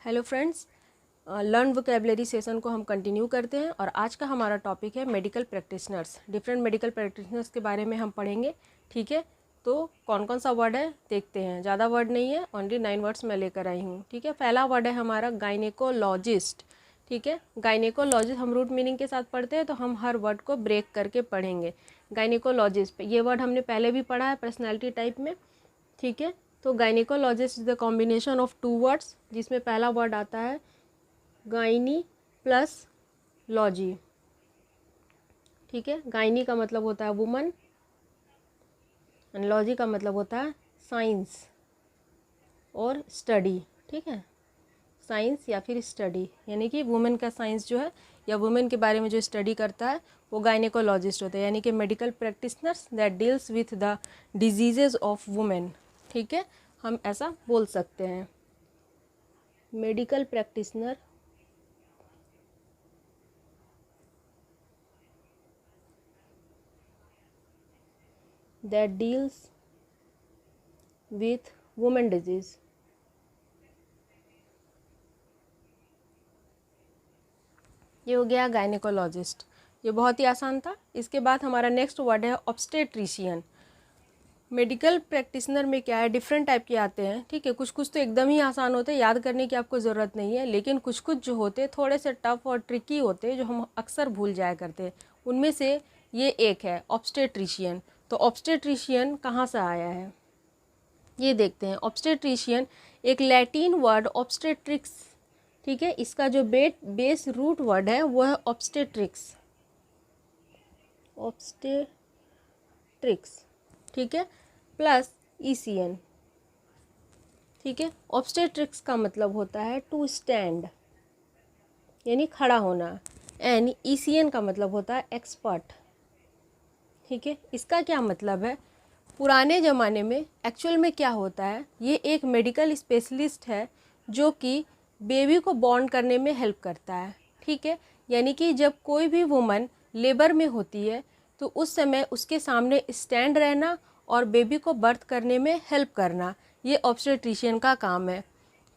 Hello friends, learn vocabulary session को हम continue करते हैं और आज का हमारा टॉपिक है medical practitioners. Different medical practitioners के बारे में हम पढ़ेंगे। ठीक है, तो कौन कौन सा वर्ड है देखते हैं। ज़्यादा वर्ड नहीं है, ओनली 9 वर्ड्स मैं लेकर आई हूँ। ठीक है, पहला वर्ड है हमारा गायनेकोलॉजिस्ट। ठीक है, गायनेकोलॉजिस्ट हम रूट मीनिंग के साथ पढ़ते हैं, तो हम हर वर्ड को ब्रेक करके पढ़ेंगे। गायनेकोलॉजिस्ट, ये वर्ड हमने पहले भी पढ़ा है पर्सनैलिटी टाइप में। ठीक है, तो gynaecologist is the combination of 2 words, जिसमें पहला वर्ड आता है गायनी प्लस लॉजी। ठीक है, गायनी का मतलब होता है वुमन एंड लॉजी का मतलब होता है साइंस और स्टडी। ठीक है, साइंस या फिर स्टडी, यानी कि वुमेन का साइंस जो है या वुमेन के बारे में जो स्टडी करता है वो गायनेकोलॉजिस्ट होता है, यानी कि medical practitioners that deals with the diseases of women. ठीक है, हम ऐसा बोल सकते हैं। Medical practitioner that deals with women disease। ये हो गया गायनेकोलॉजिस्ट, ये बहुत ही आसान था। इसके बाद हमारा नेक्स्ट वर्ड है ऑब्स्टेट्रिशियन। मेडिकल प्रैक्टिशनर में क्या है, डिफरेंट टाइप के आते हैं। ठीक है, कुछ कुछ तो एकदम ही आसान होते हैं, याद करने की आपको ज़रूरत नहीं है, लेकिन कुछ कुछ जो होते हैं थोड़े से टफ और ट्रिकी होते हैं, जो हम अक्सर भूल जाया करते हैं। उनमें से ये एक है ऑब्स्टेट्रिशियन। तो ऑब्स्टेट्रिशियन कहाँ से आया है ये देखते हैं। ऑब्स्टेट्रिशियन एक लैटिन वर्ड ऑब्स्टेट्रिक्स। ठीक है, इसका जो बेस रूट वर्ड है वो है ऑब्स्टेट्रिक्स। ऑब्स्टेट्रिक्स, ठीक है, प्लस ईसीएन। ठीक है, ऑब्स्टेट्रिक्स का मतलब होता है टू स्टैंड, यानी खड़ा होना, एंड ईसीएन का मतलब होता है एक्सपर्ट। ठीक है, इसका क्या मतलब है, पुराने ज़माने में एक्चुअल में क्या होता है, ये एक मेडिकल स्पेशलिस्ट है जो कि बेबी को बॉर्न करने में हेल्प करता है। ठीक है, यानी कि जब कोई भी वुमन लेबर में होती है तो उस समय उसके सामने स्टैंड रहना और बेबी को बर्थ करने में हेल्प करना, ये ऑब्स्टेट्रिशियन का काम है।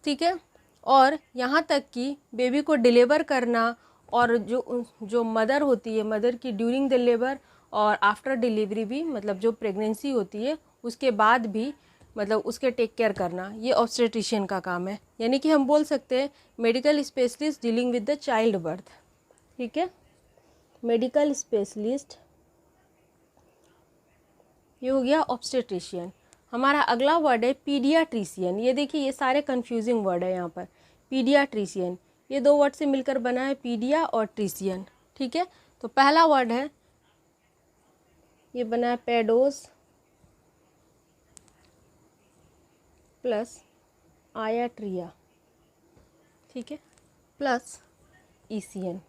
ठीक है, और यहाँ तक कि बेबी को डिलीवर करना और जो मदर होती है, मदर की ड्यूरिंग द लेबर और आफ्टर डिलीवरी भी, मतलब जो प्रेगनेंसी होती है उसके बाद भी, मतलब उसके टेक केयर करना, ये ऑब्स्टेट्रिशियन का काम है। यानी कि हम बोल सकते हैं medical specialist dealing with the child birth. ठीक है, मेडिकल स्पेशलिस्ट, ये हो गया ऑब्स्टेट्रिशियन। हमारा अगला वर्ड है पीडियाट्रिशियन। ये देखिए, ये सारे कंफ्यूजिंग वर्ड है यहाँ पर। पीडियाट्रिशियन, ये 2 वर्ड से मिलकर बना है पीडिया और ट्रिशियन। ठीक है, तो पहला वर्ड है, ये बना है पेडोस प्लस आयाट्रिया। ठीक है, प्लस ईसीएन,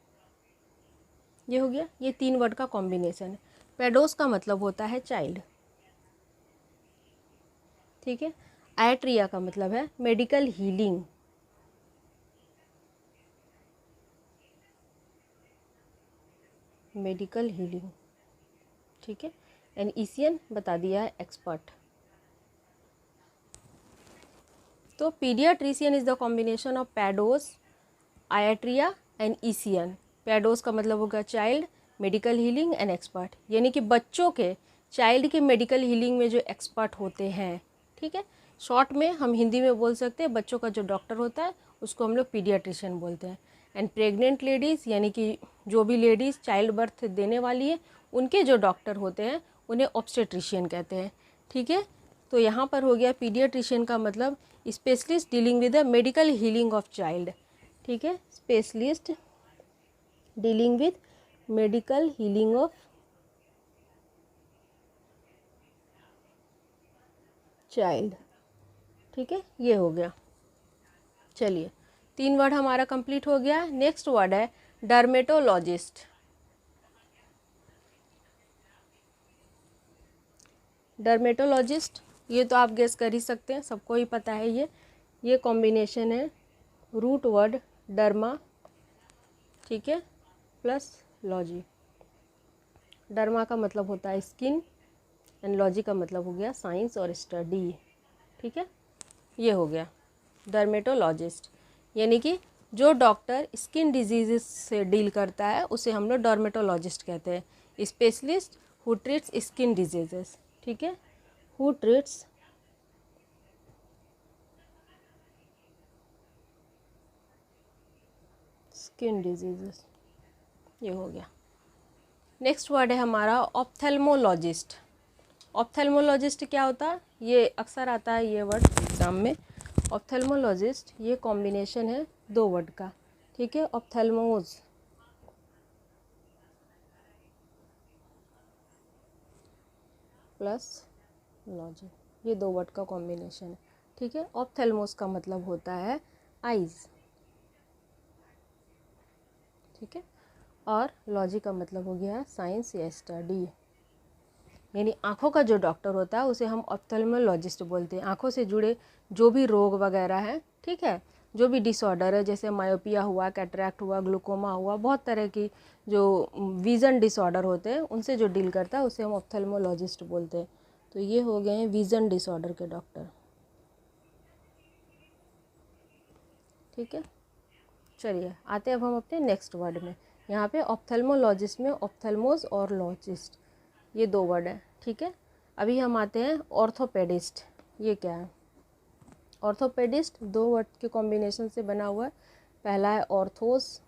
ये हो गया। ये 3 वर्ड का कॉम्बिनेशन है। पेडोस का मतलब होता है चाइल्ड। ठीक है, आयाट्रिया का मतलब है मेडिकल हीलिंग। मेडिकल हीलिंग, ठीक है, एंड ईसीएन बता दिया है एक्सपर्ट। तो pediatrician is the combination of pedos, iatria and ician. Pedos का मतलब होगा child, medical healing and expert, यानी कि बच्चों के, चाइल्ड के मेडिकल हीलिंग में जो एक्सपर्ट होते हैं। ठीक है, शॉर्ट में हम हिंदी में बोल सकते हैं बच्चों का जो डॉक्टर होता है उसको हम लोग पीडियाट्रिशियन बोलते हैं। एंड प्रेग्नेंट लेडीज़, यानी कि जो भी लेडीज़ चाइल्ड बर्थ देने वाली है, उनके जो डॉक्टर होते हैं उन्हें ऑब्स्टेट्रिशियन कहते हैं। ठीक है, तो यहाँ पर हो गया पीडियाट्रिशियन का मतलब specialist dealing with the medical healing of child. ठीक है, specialist dealing with medical healing of child. ठीक है, ये हो गया। चलिए, 3 वर्ड हमारा कंप्लीट हो गया। नेक्स्ट वर्ड है डर्मेटोलॉजिस्ट। डर्मेटोलॉजिस्ट, ये तो आप गेस कर ही सकते हैं, सबको ही पता है। ये कॉम्बिनेशन है रूट वर्ड डर्मा, ठीक है, प्लस लॉजी। डर्मा का मतलब होता है स्किन एंड लॉजी का मतलब हो गया साइंस और स्टडी। ठीक है, ये हो गया डर्मेटोलॉजिस्ट। यानी कि जो डॉक्टर स्किन डिजीज़ से डील करता है उसे हम लोग डर्मेटोलॉजिस्ट कहते हैं। Specialist who treats skin diseases, ठीक है, हु ट्रीट्स स्किन डिजीजेस, ये हो गया। नेक्स्ट वर्ड है हमारा ऑप्थेल्मोलॉजिस्ट। ऑप्थेल्मोलॉजिस्ट क्या होता है, ये अक्सर आता है ये वर्ड एग्जाम में। ऑप्थेल्मोलॉजिस्ट ये कॉम्बिनेशन है दो वर्ड का, ठीक है, ऑप्थेल्मोज प्लस लॉजी, ये दो वर्ड का कॉम्बिनेशन है, ठीक है। ऑप्थेल्मोस का मतलब होता है आइज़, ठीक है, और लॉजी का मतलब हो गया साइंस या स्टडी, यानी आँखों का जो डॉक्टर होता है उसे हम ऑप्थेल्मोलॉजिस्ट बोलते हैं। आँखों से जुड़े जो भी रोग वगैरह हैं, ठीक है, जो भी डिसऑर्डर है, जैसे मायोपिया हुआ, कैटरैक्ट हुआ, ग्लूकोमा हुआ, बहुत तरह की जो विज़न डिसऑर्डर होते हैं उनसे जो डील करता है उसे हम ऑप्थेल्मोलॉजिस्ट बोलते हैं। तो ये हो गए हैं विज़न डिसऑर्डर के डॉक्टर, ठीक है। चलिए आते हैं अब हम अपने नेक्स्ट वर्ड में। यहाँ पे ऑप्थेल्मोलॉजिस्ट में ऑप्थेल्मोस और लॉजिस्ट ये दो वर्ड हैं, ठीक है। अभी हम आते हैं ऑर्थोपेडिस्ट। ये क्या है, ऑर्थोपेडिस्ट दो वर्ड के कॉम्बिनेशन से बना हुआ है। पहला है ऑर्थोस,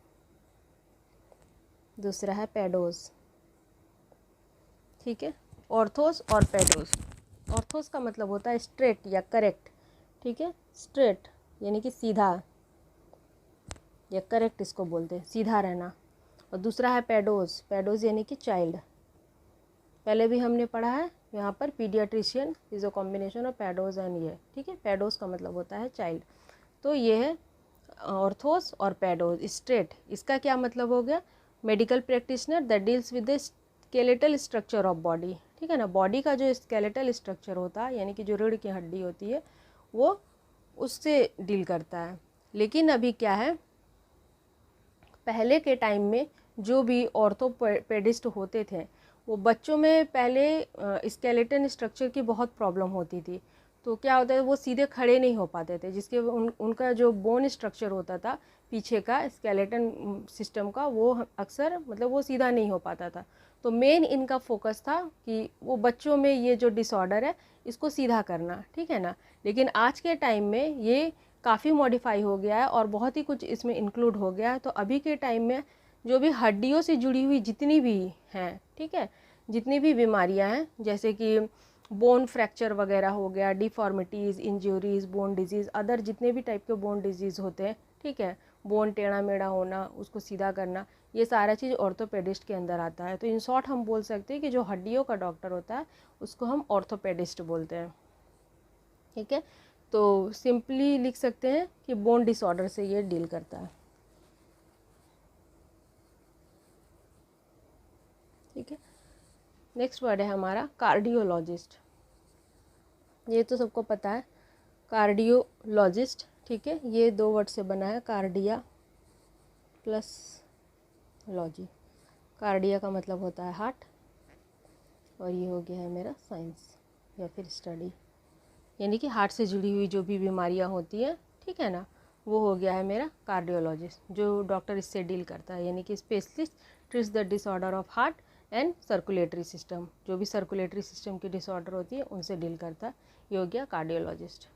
दूसरा है पेडोस, ठीक है। ऑर्थोस और पेडोस। ऑर्थोस का मतलब होता है स्ट्रेट या करेक्ट, ठीक है, स्ट्रेट यानी कि सीधा या करेक्ट इसको बोलते हैं, सीधा रहना। और दूसरा है पेडोस, पेडोस यानी कि चाइल्ड। पहले भी हमने पढ़ा है यहाँ पर pediatrician is a combination of pedos and ये, ठीक है। पेडोस का मतलब होता है चाइल्ड। तो ये है ऑर्थोस और पेडोस, स्ट्रेट। इसका क्या मतलब हो गया, medical practitioner that deals with the skeletal structure of body, ठीक है ना। बॉडी का जो स्केलेटल स्ट्रक्चर होता है यानी कि जो रीढ़ की हड्डी होती है वो उससे डील करता है। लेकिन अभी क्या है, पहले के टाइम में जो भी ऑर्थोपेडिस्ट होते थे वो बच्चों में पहले स्केलेटन स्ट्रक्चर की बहुत प्रॉब्लम होती थी। तो क्या होता है, वो सीधे खड़े नहीं हो पाते थे, जिसके उनका जो बोन स्ट्रक्चर होता था पीछे का स्केलेटन सिस्टम का, वो अक्सर मतलब वो सीधा नहीं हो पाता था। तो मेन इनका फोकस था कि वो बच्चों में ये जो डिसऑर्डर है इसको सीधा करना, ठीक है ना। लेकिन आज के टाइम में ये काफ़ी मॉडिफाई हो गया है और बहुत ही कुछ इसमें इंक्लूड हो गया है। तो अभी के टाइम में जो भी हड्डियों से जुड़ी हुई जितनी भी हैं, ठीक है, जितनी भी बीमारियां हैं, जैसे कि बोन फ्रैक्चर वगैरह हो गया, deformities, injuries, bone disease, other जितने भी टाइप के बोन डिजीज़ होते हैं, ठीक है, बोन टेढ़ा मेढ़ा होना, उसको सीधा करना, ये सारा चीज़ ऑर्थोपेडिस्ट के अंदर आता है। तो इन शॉर्ट हम बोल सकते हैं कि जो हड्डियों का डॉक्टर होता है उसको हम ऑर्थोपेडिस्ट बोलते हैं, ठीक है। तो सिंपली लिख सकते हैं कि बोन डिसऑर्डर से ये डील करता है, ठीक है। नेक्स्ट वर्ड है हमारा कार्डियोलॉजिस्ट। ये तो सबको पता है, कार्डियोलॉजिस्ट, ठीक है। ये दो वर्ड से बना है, कार्डिया प्लस लॉजी। कार्डिया का मतलब होता है हार्ट और ये हो गया है मेरा साइंस या फिर स्टडी, यानी कि हार्ट से जुड़ी हुई जो भी बीमारियां होती हैं, ठीक है ना, वो हो गया है मेरा कार्डियोलॉजिस्ट, जो डॉक्टर इससे डील करता है, यानी कि specialist treats the disorder of heart and circulatory system. जो भी सर्कुलेटरी सिस्टम की डिसऑर्डर होती है उनसे डील करता है, ये हो गया कार्डियोलॉजिस्ट।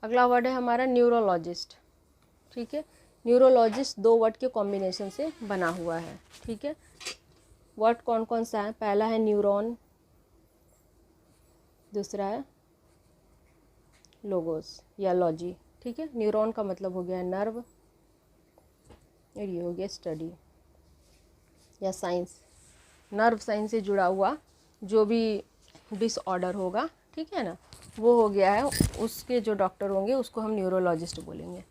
अगला वर्ड है हमारा न्यूरोलॉजिस्ट, ठीक है। न्यूरोलॉजिस्ट दो वर्ड के कॉम्बिनेशन से बना हुआ है, ठीक है। वर्ड कौन कौन सा है, पहला है न्यूरॉन, दूसरा है लोगोस या लॉजी, ठीक है। न्यूरॉन का मतलब हो गया नर्व और ये हो गया स्टडी या साइंस। नर्व साइंस से जुड़ा हुआ जो भी डिसऑर्डर होगा, ठीक है ना, वो हो गया है, उसके जो डॉक्टर होंगे उसको हम न्यूरोलॉजिस्ट बोलेंगे,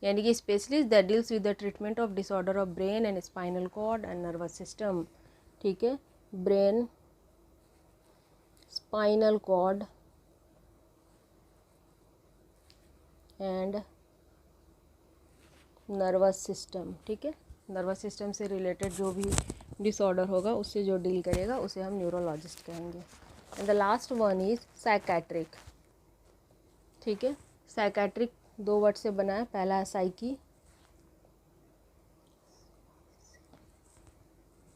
यानी कि specialist that deals with the treatment of disorder of brain and spinal cord and nervous system, ठीक है। Brain, spinal cord and nervous system, ठीक है। नर्वस सिस्टम से रिलेटेड जो भी डिसऑर्डर होगा उससे जो डील करेगा उसे हम न्यूरोलॉजिस्ट कहेंगे। And the last one is psychiatric, ठीक है। साइकैट्रिक 2 वर्ड से बना है। पहला है साइकी,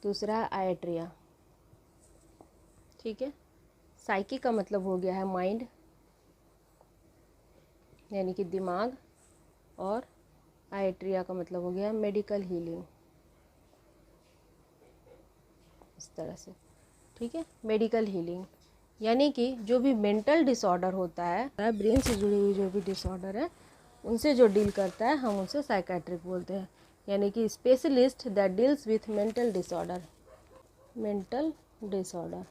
दूसरा है आयट्रिया। ठीक है, साइकी का मतलब हो गया है माइंड यानी कि दिमाग, और आयट्रिया का मतलब हो गया है मेडिकल हीलिंग, इस तरह से। ठीक है, मेडिकल हीलिंग यानी कि जो भी मेंटल डिसऑर्डर होता है, ब्रेन से जुड़ी हुई जो भी डिसऑर्डर है उनसे जो डील करता है हम उसे साइकेट्रिक बोलते हैं, यानी कि specialist that deals with mental disorder, mental disorder.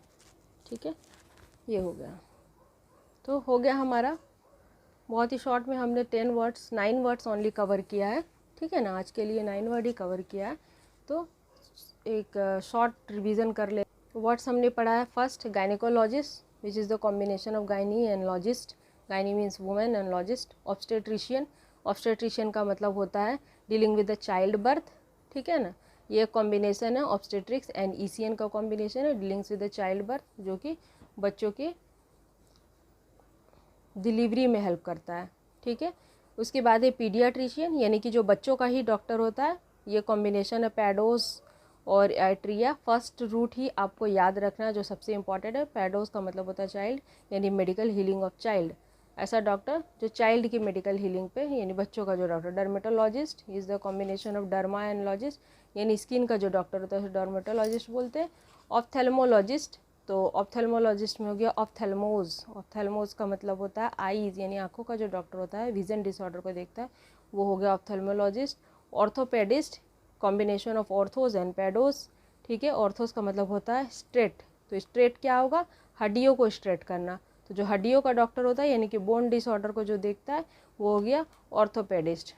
ठीक है, ये हो गया। तो हो गया हमारा, बहुत ही शॉर्ट में हमने 9 वर्ड्स ओनली कवर किया है। ठीक है ना, आज के लिए 9 वर्ड ही कवर किया है। तो एक शॉर्ट रिवीजन कर ले। वर्ड्स हमने पढ़ा है, first gynaecologist which is the combination of gynae and लॉजिस्ट। गायनी मीन्स वुमेन एंड लॉजिस्ट। ऑब्स्टेट्रिशियन, ऑब्स्टेट्रिशियन का मतलब होता है dealing with the child birth. ठीक है ना, ये कॉम्बिनेशन है ऑब्स्टेट्रिक्स एंड ईसीएन का कॉम्बिनेशन है, dealings with the child birth, जो कि बच्चों के डिलीवरी में हेल्प करता है। ठीक है, उसके बाद है पीडियाट्रिशियन यानी कि जो बच्चों का ही डॉक्टर होता है। ये कॉम्बिनेशन है पैडोस और आयट्रिया। फर्स्ट रूट ही आपको याद रखना है जो सबसे इंपॉर्टेंट है। पैडोस का मतलब होता है चाइल्ड यानी मेडिकल हीलिंग ऑफ चाइल्ड, ऐसा डॉक्टर जो चाइल्ड की मेडिकल हीलिंग पे यानी बच्चों का जो doctor. Dermatologist is the combination of derma and लॉजिस्ट यानी स्किन का जो डॉक्टर होता है उसे डर्मेटोलॉजिस्ट बोलते हैं। ऑप्थेल्मोलॉजिस्ट, तो ऑप्थेल्मोलॉजिस्ट में हो गया ऑप्थेल्मोज। ऑप्थेल्मोज का मतलब होता है आईज यानी आंखों का जो डॉक्टर होता है, विजन डिसऑर्डर को देखता है, वो हो गया ophthalmologist. Orthopedist, combination of orthos and pedos. ठीक है, ऑर्थोस का मतलब होता है स्ट्रेट, तो स्ट्रेट क्या होगा, हड्डियों को स्ट्रेट करना। तो जो हड्डियों का डॉक्टर होता है यानी कि बोन डिसऑर्डर को जो देखता है वो हो गया ऑर्थोपेडिस्ट।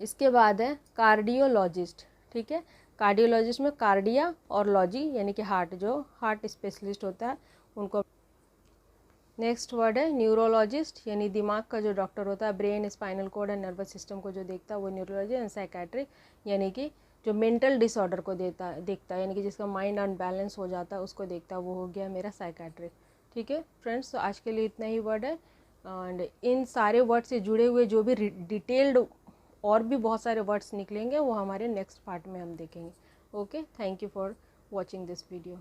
इसके बाद है कार्डियोलॉजिस्ट। ठीक है, कार्डियोलॉजिस्ट में कार्डिया और लॉजी यानी कि हार्ट, जो हार्ट स्पेशलिस्ट होता है उनको। नेक्स्ट वर्ड है न्यूरोलॉजिस्ट यानी दिमाग का जो डॉक्टर होता है, brain, spinal cord and nervous system को जो देखता है वो न्यूरोलॉजी। एंड साइकेट्रिक यानी कि जो मेंटल डिसऑर्डर को देखता है यानी कि जिसका माइंड अनबैलेंस हो जाता है उसको देखता है, वो हो गया मेरा साइकेट्रिक। ठीक है फ्रेंड्स, तो आज के लिए इतना ही वर्ड है। एंड इन सारे वर्ड से जुड़े हुए जो भी डिटेल्ड और भी बहुत सारे वर्ड्स निकलेंगे वो हमारे नेक्स्ट पार्ट में हम देखेंगे। Okay, thank you for watching this video.